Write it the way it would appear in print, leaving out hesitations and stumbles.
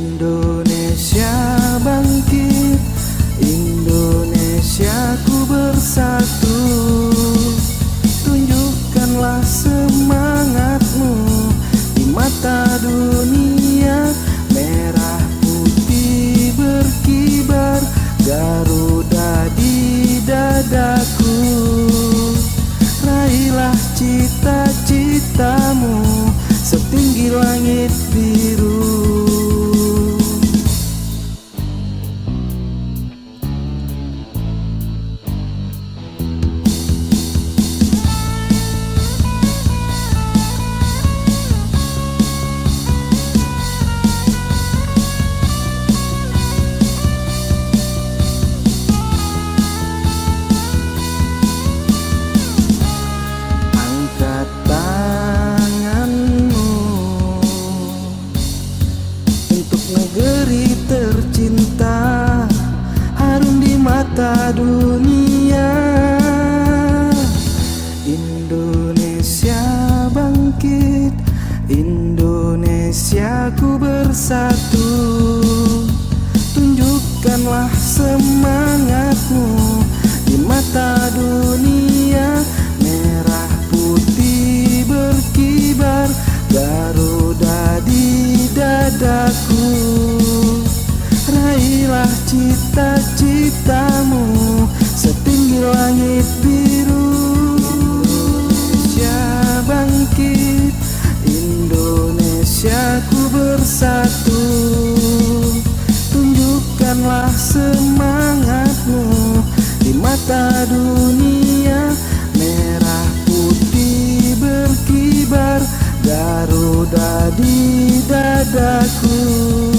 Indonesia bangkit, Indonesiaku bersatu. Tunjukkanlah semangatmu di mata dunia. Merah putih berkibar, Garuda di dadaku. Raihlah cita-citamu setinggi langit biru. Negeri tercinta, harum di mata dunia. Indonesia bangkit, Indonesiaku bersatu. Tunjukkanlah semangatmu di mata dunia. Merah putih berkibar, Garuda di dadaku. Raihlah cita-citamu setinggi langit biru. Indonesia bangkit, Indonesiaku bersatu. Tunjukkanlah semangatmu di mata dunia. Merah putih berkibar, Garuda di dadaku.